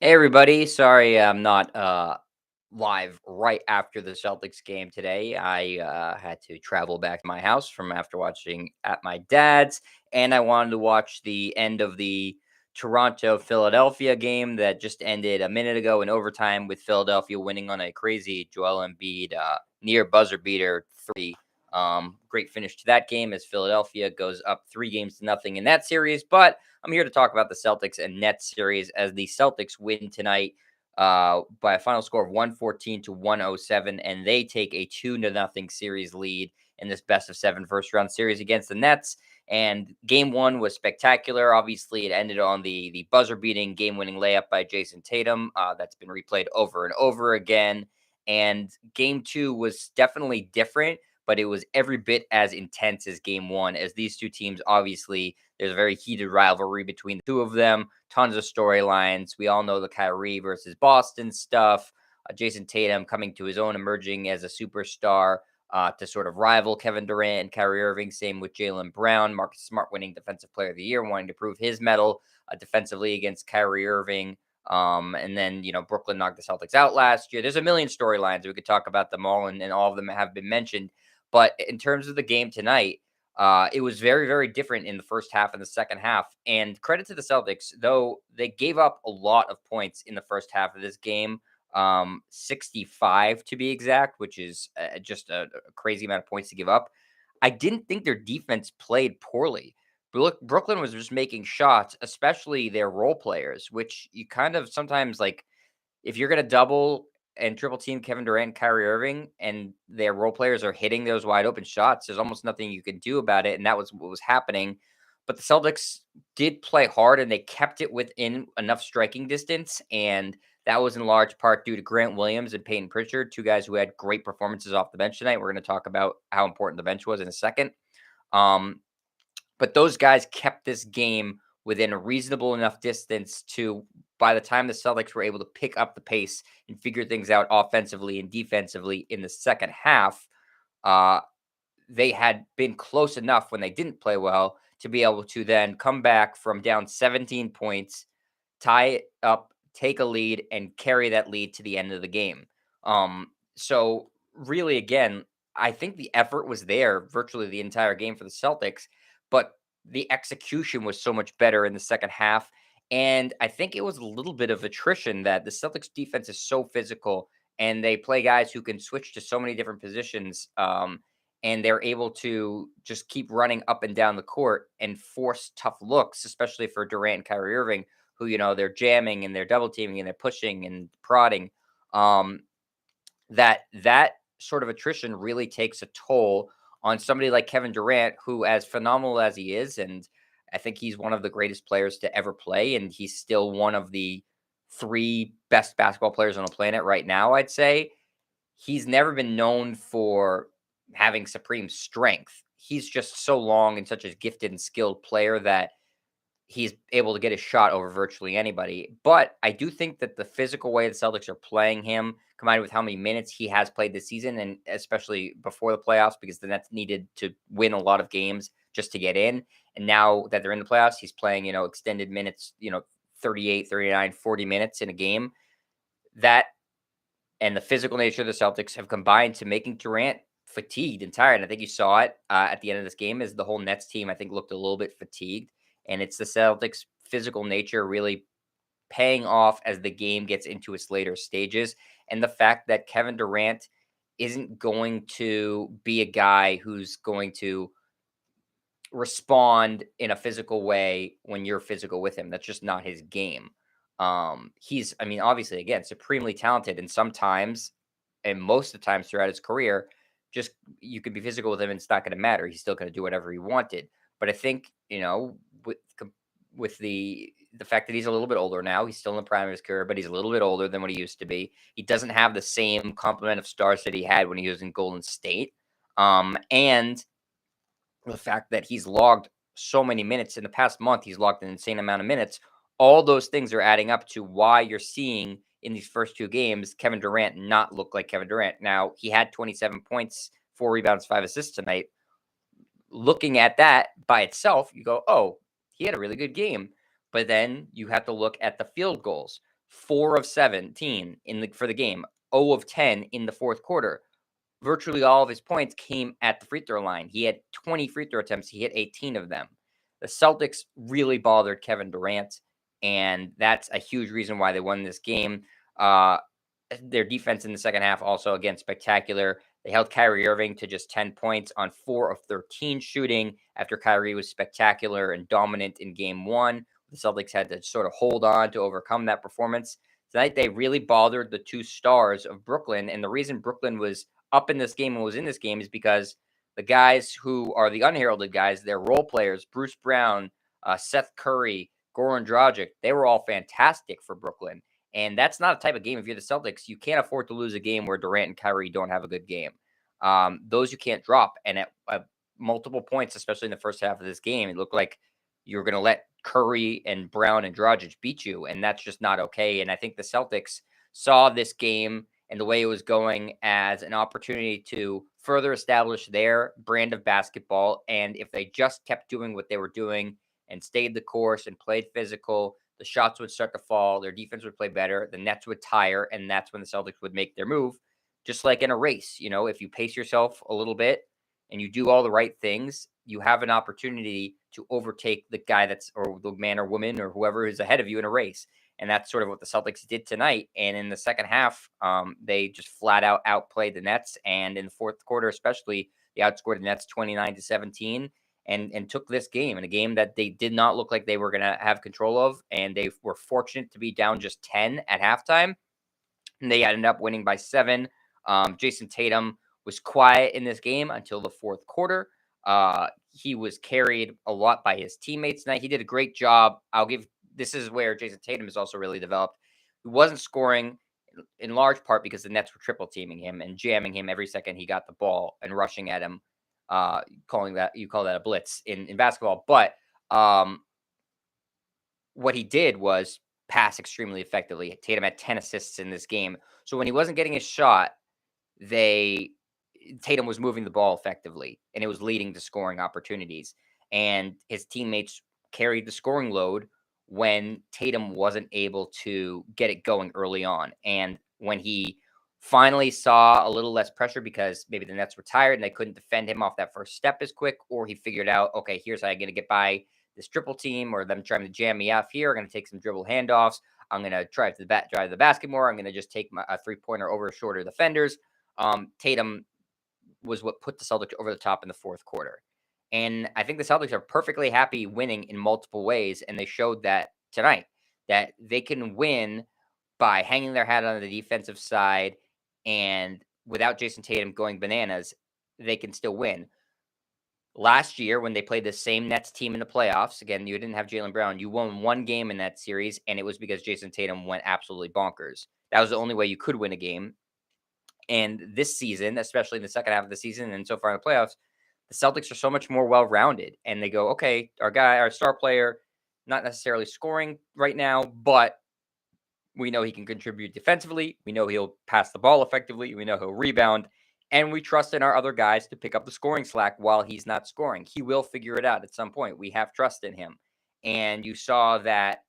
Hey everybody, sorry I'm not live right after the Celtics game today. I had to travel back to my house from after watching at my dad's, and I wanted to watch the end of the Toronto Philadelphia game that just ended a minute ago in overtime with Philadelphia winning on a crazy Joel Embiid near buzzer beater three. Great finish to that game as Philadelphia goes up 3 games to nothing in that series, but I'm here to talk about the Celtics and Nets series as the Celtics win tonight by a final score of 114 to 107, and they take a 2-0 series lead in this best of seven first round series against the Nets. And game one was spectacular. Obviously, it ended on the buzzer beating game winning layup by Jason Tatum. That's been replayed over and over again. And game two was definitely different, but it was every bit as intense as game one, as these two teams obviously there's a very heated rivalry between the two of them. Tons of storylines. We all know the Kyrie versus Boston stuff. Jason Tatum coming to his own, emerging as a superstar to sort of rival Kevin Durant and Kyrie Irving. Same with Jaylen Brown. Marcus Smart winning Defensive Player of the Year, wanting to prove his medal defensively against Kyrie Irving. And then, Brooklyn knocked the Celtics out last year. There's a million storylines. We could talk about them all, and all of them have been mentioned. But in terms of the game tonight, it was very, very different in the first half and the second half. And credit to the Celtics, though they gave up a lot of points in the first half of this game, 65 to be exact, which is just a crazy amount of points to give up. I didn't think their defense played poorly. Brooklyn was just making shots, especially their role players, which you kind of sometimes like if you're going to double and triple team Kevin Durant and Kyrie Irving and their role players are hitting those wide open shots, there's almost nothing you can do about it. And that was what was happening. But the Celtics did play hard and they kept it within enough striking distance. And that was in large part due to Grant Williams and Peyton Pritchard, two guys who had great performances off the bench tonight. We're going to talk about how important the bench was in a second. Um, but those guys kept this game within a reasonable enough distance to by the time the Celtics were able to pick up the pace and figure things out offensively and defensively in the second half, uh, they had been close enough when they didn't play well to be able to then come back from down 17 points, tie it up, take a lead, and carry that lead to the end of the game. So really, again, I think the effort was there virtually the entire game for the Celtics, but the execution was so much better in the second half. And I think it was a little bit of attrition that the Celtics defense is so physical and they play guys who can switch to so many different positions. And they're able to just keep running up and down the court and force tough looks, especially for Durant and Kyrie Irving, who they're jamming and they're double teaming and they're pushing and prodding. Um, that sort of attrition really takes a toll on somebody like Kevin Durant, who, as phenomenal as he is, and I think he's one of the greatest players to ever play, and he's still one of the three best basketball players on the planet right now. I'd say he's never been known for having supreme strength. He's just so long and such a gifted and skilled player that he's able to get his shot over virtually anybody. But I do think that the physical way the Celtics are playing him, combined with how many minutes he has played this season, and especially before the playoffs, because the Nets needed to win a lot of games just to get in. And now that they're in the playoffs, he's playing, extended minutes, 38, 39, 40 minutes in a game. That and the physical nature of the Celtics have combined to making Durant fatigued and tired. And I think you saw it at the end of this game as the whole Nets team, I think, looked a little bit fatigued. And it's the Celtics' physical nature really paying off as the game gets into its later stages. And the fact that Kevin Durant isn't going to be a guy who's going to respond in a physical way when you're physical with him. That's just not his game. I mean, obviously, again, supremely talented, and sometimes, and most of the times throughout his career, just you could be physical with him, and it's not going to matter. He's still going to do whatever he wanted. But I think with the fact that he's a little bit older now, he's still in the prime of his career, but he's a little bit older than what he used to be. He doesn't have the same complement of stars that he had when he was in Golden State. And the fact that he's logged so many minutes in the past month, he's logged an insane amount of minutes. All those things are adding up to why you're seeing in these first two games Kevin Durant not look like Kevin Durant. Now, he had 27 points, 4 rebounds, 5 assists tonight. Looking at that by itself, you go, oh, he had a really good game. But then you have to look at the field goals. 4 of 17 for the game, 0 of 10 in the fourth quarter. Virtually all of his points came at the free throw line. He had 20 free throw attempts. He hit 18 of them. The Celtics really bothered Kevin Durant, and that's a huge reason why they won this game. Uh, their defense in the second half also, again, spectacular. They held Kyrie Irving to just 10 points on 4 of 13 shooting after Kyrie was spectacular and dominant in game one. The Celtics had to sort of hold on to overcome that performance. Tonight, they really bothered the two stars of Brooklyn. And the reason Brooklyn was up in this game and was in this game is because the guys who are the unheralded guys, their role players, Bruce Brown, Seth Curry, Goran Dragic, they were all fantastic for Brooklyn. And that's not a type of game. If you're the Celtics, you can't afford to lose a game where Durant and Kyrie don't have a good game. Those you can't drop. And at multiple points, especially in the first half of this game, it looked like you were going to let Curry and Brown and Dragic beat you. And that's just not okay. And I think the Celtics saw this game and the way it was going as an opportunity to further establish their brand of basketball. And if they just kept doing what they were doing and stayed the course and played physical, the shots would start to fall, their defense would play better, the Nets would tire, and that's when the Celtics would make their move. Just like in a race, if you pace yourself a little bit and you do all the right things, you have an opportunity to overtake the guy or the man or woman or whoever is ahead of you in a race. And that's sort of what the Celtics did tonight. And in the second half, they just flat out outplayed the Nets. And in the fourth quarter, especially, they outscored the Nets 29-17 and took this game in a game that they did not look like they were going to have control of. And they were fortunate to be down just 10 at halftime. And they ended up winning by 7. Jason Tatum was quiet in this game until the fourth quarter. He was carried a lot by his teammates tonight. He did a great job. This is where Jason Tatum has also really developed. He wasn't scoring in large part because the Nets were triple teaming him and jamming him every second he got the ball and rushing at him. Call that a blitz in basketball. But what he did was pass extremely effectively. Tatum had 10 assists in this game. So when he wasn't getting his shot, Tatum was moving the ball effectively, and it was leading to scoring opportunities. And his teammates carried the scoring load when Tatum wasn't able to get it going early on. And when he finally saw a little less pressure because maybe the Nets were tired and they couldn't defend him off that first step as quick, or he figured out, okay, here's how I'm going to get by this triple team or them trying to jam me off here. I'm going to take some dribble handoffs. I'm going to drive the basket more. I'm going to just take a three-pointer over shorter defenders. Tatum was what put the Celtics over the top in the fourth quarter. And I think the Celtics are perfectly happy winning in multiple ways. And they showed that tonight, that they can win by hanging their hat on the defensive side. And without Jason Tatum going bananas, they can still win. Last year, when they played the same Nets team in the playoffs, again, you didn't have Jaylen Brown. You won one game in that series, and it was because Jason Tatum went absolutely bonkers. That was the only way you could win a game. And this season, especially in the second half of the season and so far in the playoffs, the Celtics are so much more well-rounded. And they go, okay, our star player, not necessarily scoring right now, but we know he can contribute defensively. We know he'll pass the ball effectively. We know he'll rebound. And we trust in our other guys to pick up the scoring slack while he's not scoring. He will figure it out at some point. We have trust in him. And you saw that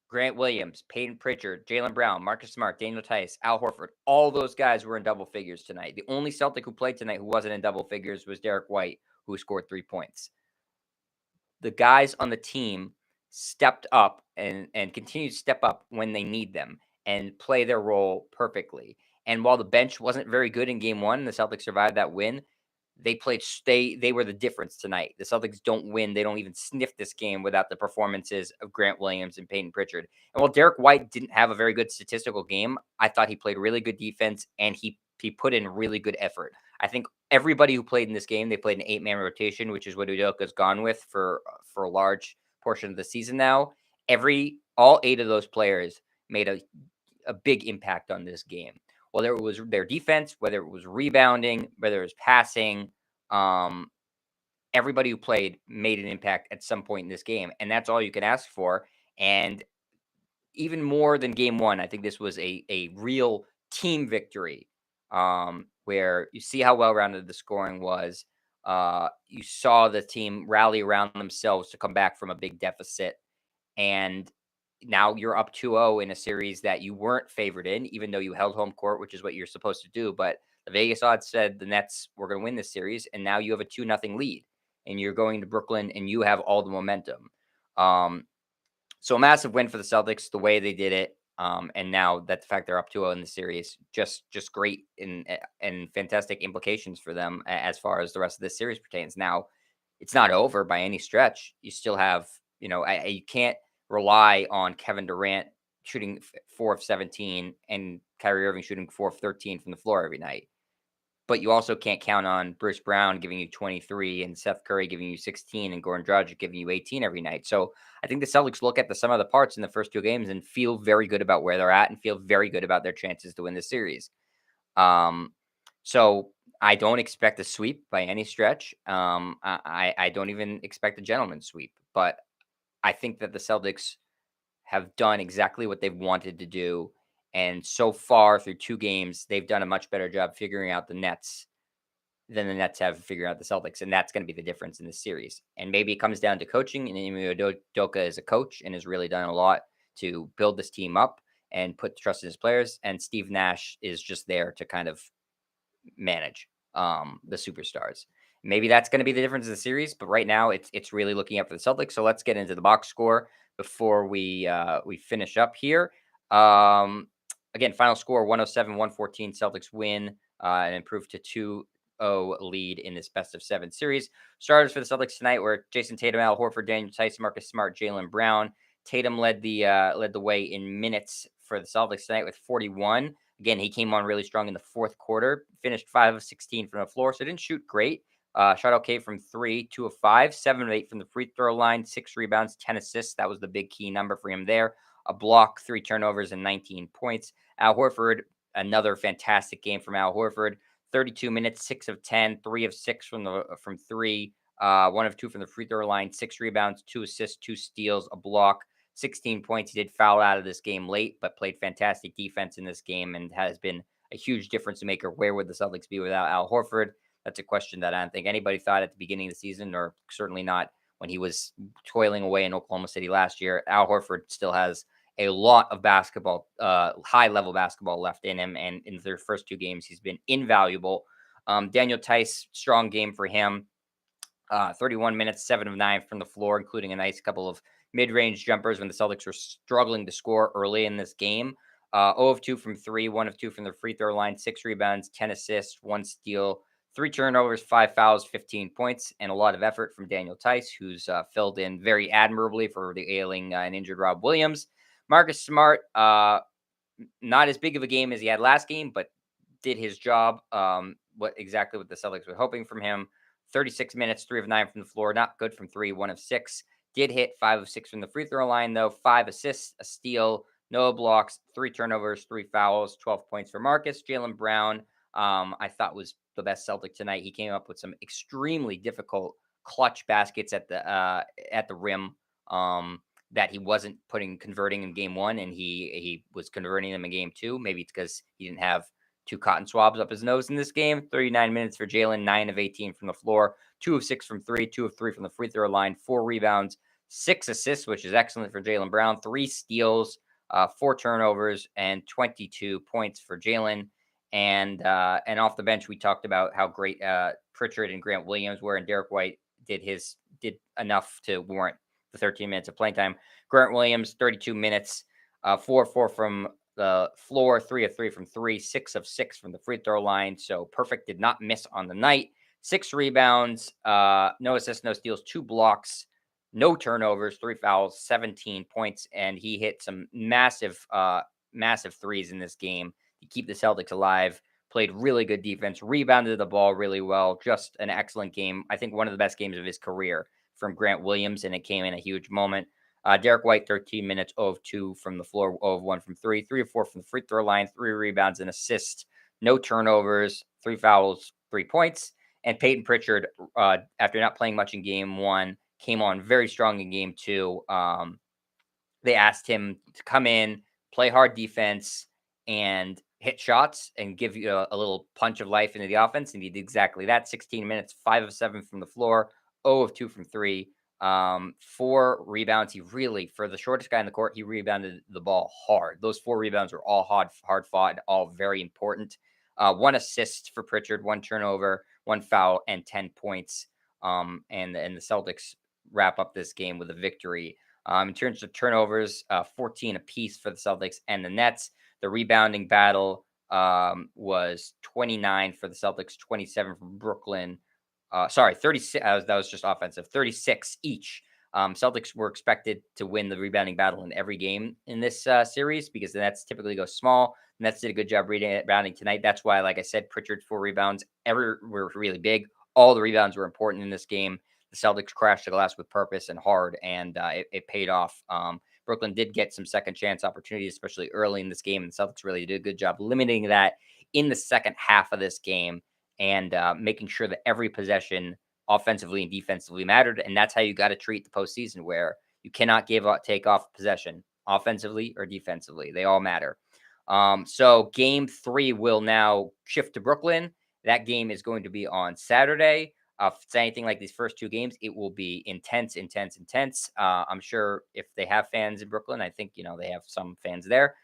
Grant Williams, Peyton Pritchard, Jaylen Brown, Marcus Smart, Daniel Tice, Al Horford, all those guys were in double figures tonight. The only Celtic who played tonight who wasn't in double figures was Derek White, who scored 3 points. The guys on the team stepped up and continue to step up when they need them and play their role perfectly. And while the bench wasn't very good in game one, the Celtics survived that win. They were the difference tonight. The Celtics don't win. They don't even sniff this game without the performances of Grant Williams and Peyton Pritchard. And while Derek White didn't have a very good statistical game, I thought he played really good defense and he put in really good effort. I think everybody who played in this game, they played an 8-man rotation, which is what Udoka's gone with for a large portion of the season now. All 8 of those players made a big impact on this game. Whether it was their defense, whether it was rebounding, whether it was passing, everybody who played made an impact at some point in this game. And that's all you can ask for. And even more than game one, I think this was a real team victory where you see how well-rounded the scoring was. You saw the team rally around themselves to come back from a big deficit. And now you're up 2-0 in a series that you weren't favored in, even though you held home court, which is what you're supposed to do. But the Vegas odds said the Nets were going to win this series, and now you have a 2-0 lead, and you're going to Brooklyn, and you have all the momentum. So a massive win for the Celtics, the way they did it. And now that the fact they're up 2-0 in the series, just great and fantastic implications for them as far as the rest of this series pertains. Now, it's not over by any stretch. You still have, you can't rely on Kevin Durant shooting 4 of 17 and Kyrie Irving shooting 4 of 13 from the floor every night. But you also can't count on Bruce Brown giving you 23 and Seth Curry giving you 16 and Goran Dragic giving you 18 every night. So I think the Celtics look at the sum of the parts in the first two games and feel very good about where they're at and feel very good about their chances to win the series. So I don't expect a sweep by any stretch. I don't even expect a gentleman's sweep, but I think that the Celtics have done exactly what they've wanted to do. And so far through two games, they've done a much better job figuring out the Nets than the Nets have figured out the Celtics. And that's going to be the difference in this series. And maybe it comes down to coaching. And Ime Udoka is a coach and has really done a lot to build this team up and put trust in his players. And Steve Nash is just there to kind of manage the superstars. Maybe that's going to be the difference in the series, but right now it's really looking up for the Celtics. So let's get into the box score before we finish up here. Again, final score 107-114. Celtics win and improve to 2-0 lead in this best of 7 series. Starters for the Celtics tonight were Jason Tatum, Al Horford, Daniel Tice, Marcus Smart, Jaylen Brown. Tatum led the way in minutes for the Celtics tonight with 41. Again, he came on really strong in the fourth quarter, finished 5 of 16 from the floor, so didn't shoot great. Shot okay from 3, 2 of 5, 7 of 8 from the free throw line, 6 rebounds, 10 assists. That was the big key number for him there. A block, 3 turnovers, and 19 points. Al Horford, another fantastic game from Al Horford. 32 minutes, 6 of 10, 3 of 6 from 3, 1 of 2 from the free throw line, 6 rebounds, 2 assists, 2 steals, a block. 16 points. He did foul out of this game late, but played fantastic defense in this game and has been a huge difference maker. Where would the Celtics be without Al Horford? That's a question that I don't think anybody thought at the beginning of the season, or certainly not when he was toiling away in Oklahoma City last year. Al Horford still has a lot of basketball, high-level basketball left in him, and in their first two games, he's been invaluable. Daniel Tice, strong game for him. 31 minutes, 7 of 9 from the floor, including a nice couple of mid-range jumpers when the Celtics were struggling to score early in this game. 0 of 2 from 3, 1 of 2 from the free throw line, 6 rebounds, 10 assists, 1 steal, 3 turnovers, 5 fouls, 15 points, and a lot of effort from Daniel Tice, who's filled in very admirably for the ailing and injured Rob Williams. Marcus Smart, not as big of a game as he had last game, but did his job. What the Celtics were hoping from him. 36 minutes, 3 of 9 from the floor. Not good from 3, 1 of 6. Did hit 5 of 6 from the free throw line, though. 5 assists, a steal, no blocks, 3 turnovers, 3 fouls, 12 points for Marcus. Jaylen Brown, I thought was the best Celtic tonight. He came up with some extremely difficult clutch baskets at the rim that he wasn't converting in game 1, and he was converting them in game 2. Maybe it's because he didn't have 2 cotton swabs up his nose in this game. 39 minutes for Jaylen, 9 of 18 from the floor, 2 of 6 from 3, 2 of 3 from the free throw line, 4 rebounds, 6 assists, which is excellent for Jaylen Brown, 3 steals, 4 turnovers, and 22 points for Jaylen. And off the bench, we talked about how great Pritchard and Grant Williams were, and Derek White did enough to warrant the 13 minutes of playing time. Grant Williams, 32 minutes, 4 of 4 from the floor, 3 of 3 from 3, 6 of 6 from the free throw line. So perfect, did not miss on the night. 6 rebounds, no assists, no steals, 2 blocks, no turnovers, 3 fouls, 17 points, and he hit some massive threes in this game to keep the Celtics alive. Played really good defense, rebounded the ball really well. Just an excellent game. I think one of the best games of his career from Grant Williams, and it came in a huge moment. Derek White, 13 minutes, 0 of 2 from the floor, 0 of 1 from 3, 3 of 4 from the free throw line, 3 rebounds and assists, no turnovers, 3 fouls, 3 points. And Peyton Pritchard, after not playing much in game 1, came on very strong in game 2. They asked him to come in, play hard defense, and hit shots and give you a little punch of life into the offense. And he did exactly that. 16 minutes, 5 of 7 from the floor, 0 of 2 from 3, 4 rebounds. He really, for the shortest guy in the court, he rebounded the ball hard. Those 4 rebounds were all hard fought, all very important. 1 assist for Pritchard, 1 turnover, 1 foul, and 10 points. And the Celtics wrap up this game with a victory. In terms of turnovers, 14 apiece for the Celtics and the Nets. The rebounding battle was 29 for the Celtics, 27 from Brooklyn. Sorry, 36. That was just offensive. 36 each. Celtics were expected to win the rebounding battle in every game in this series because the Nets typically go small. The Nets did a good job rebounding tonight. That's why, like I said, Pritchard's 4 rebounds were really big. All the rebounds were important in this game. The Celtics crashed the glass with purpose and hard, and it paid off. Brooklyn did get some second chance opportunities, especially early in this game, and the Celtics really did a good job limiting that in the second half of this game and making sure that every possession offensively and defensively mattered. And that's how you got to treat the postseason, where you cannot take off possession offensively or defensively. They all matter. So game 3 will now shift to Brooklyn. That game is going to be on Saturday. If it's anything like these first 2 games, it will be intense, intense, intense. I'm sure if they have fans in Brooklyn, I think, they have some fans there.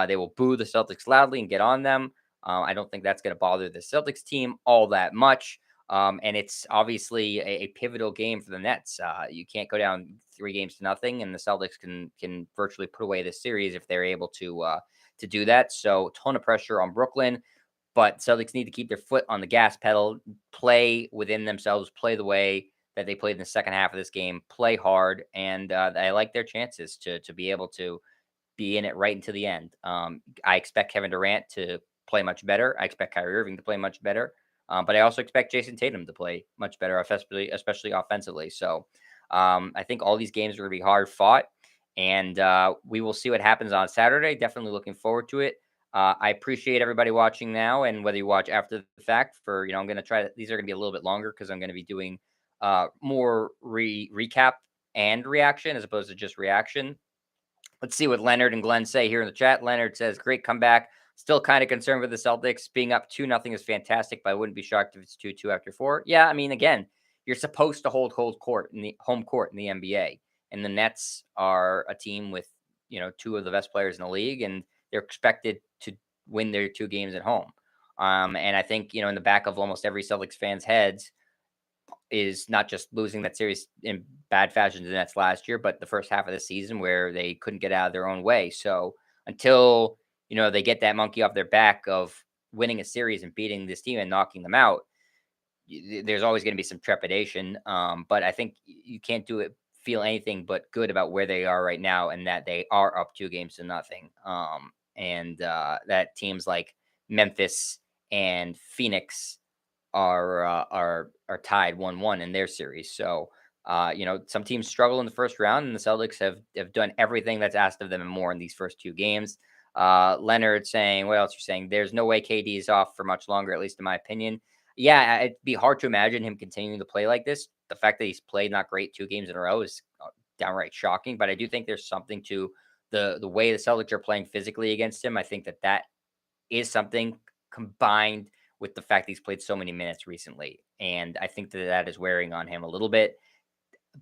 They will boo the Celtics loudly and get on them. I don't think that's going to bother the Celtics team all that much. And it's obviously a pivotal game for the Nets. You can't go down 3 games to nothing, and the Celtics can virtually put away this series if they're able to do that. So, ton of pressure on Brooklyn. But Celtics need to keep their foot on the gas pedal, play within themselves, play the way that they played in the second half of this game, play hard, and I like their chances to be able to be in it right into the end. I expect Kevin Durant to play much better. I expect Kyrie Irving to play much better, but I also expect Jason Tatum to play much better, especially offensively. So I think all these games are going to be hard fought, and we will see what happens on Saturday. Definitely looking forward to it. I appreciate everybody watching now, and whether you watch after the fact. I'm going to try to. These are going to be a little bit longer because I'm going to be doing more recap and reaction as opposed to just reaction. Let's see what Leonard and Glenn say here in the chat. Leonard says, "Great comeback. Still kind of concerned with the Celtics. Being up 2-0 is fantastic, but I wouldn't be shocked if it's 2-2 after 4." Yeah, I mean, again, you're supposed to hold home court in the NBA, and the Nets are a team with 2 of the best players in the league, and they're expected to win their 2 games at home. And I think in the back of almost every Celtics fan's heads is not just losing that series in bad fashion to the Nets last year, but the first half of the season where they couldn't get out of their own way. So until they get that monkey off their back of winning a series and beating this team and knocking them out, there's always going to be some trepidation. But I think you can't feel anything but good about where they are right now, and that they are up 2 games to nothing. And that teams like Memphis and Phoenix are tied 1-1 in their series. So some teams struggle in the first round, and the Celtics have done everything that's asked of them and more in these first 2 games. Leonard saying, what else you're saying? There's no way KD is off for much longer, at least in my opinion. Yeah, it'd be hard to imagine him continuing to play like this. The fact that he's played not great 2 games in a row is downright shocking, but I do think there's something to the way the Celtics are playing physically against him. I think that is something combined with the fact that he's played so many minutes recently. And I think that is wearing on him a little bit.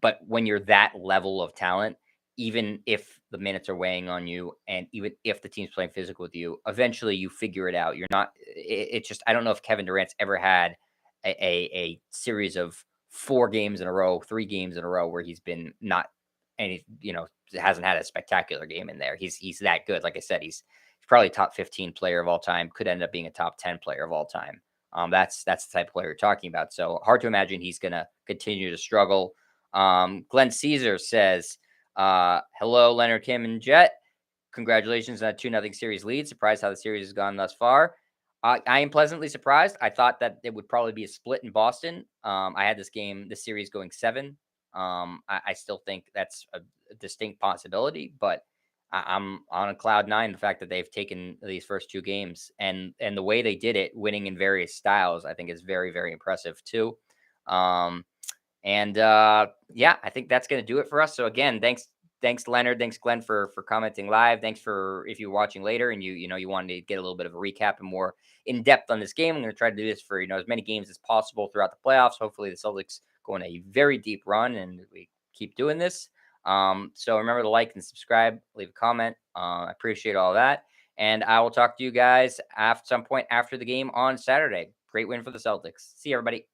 But when you're that level of talent, even if the minutes are weighing on you and even if the team's playing physical with you, eventually you figure it out. You're not, it's just, I don't know if Kevin Durant's ever had a series of 4 games in a row, 3 games in a row where he's been not any, hasn't had a spectacular game in there. He's that good. Like I said, he's probably top 15 player of all time, could end up being a top 10 player of all time. That's the type of player you're talking about. So hard to imagine he's going to continue to struggle. Glenn Caesar says, hello, Leonard, Kim, and Jet. Congratulations on a 2-0 series lead. Surprised how the series has gone thus far. I am pleasantly surprised. I thought that it would probably be a split in Boston. I had this series going 7. I still think that's a distinct possibility, but I'm on a cloud 9. The fact that they've taken these first 2 games and the way they did it, winning in various styles, I think is very, very impressive too. Yeah, I think that's going to do it for us. So again, thanks Leonard, thanks Glenn for commenting live. Thanks for if you're watching later and you wanted to get a little bit of a recap and more in depth on this game. I'm going to try to do this for as many games as possible throughout the playoffs. Hopefully the Celtics go on a very deep run and we keep doing this. So remember to like and subscribe, leave a comment. I appreciate all that. And I will talk to you guys at some point after the game on Saturday. Great win for the Celtics. See you, everybody.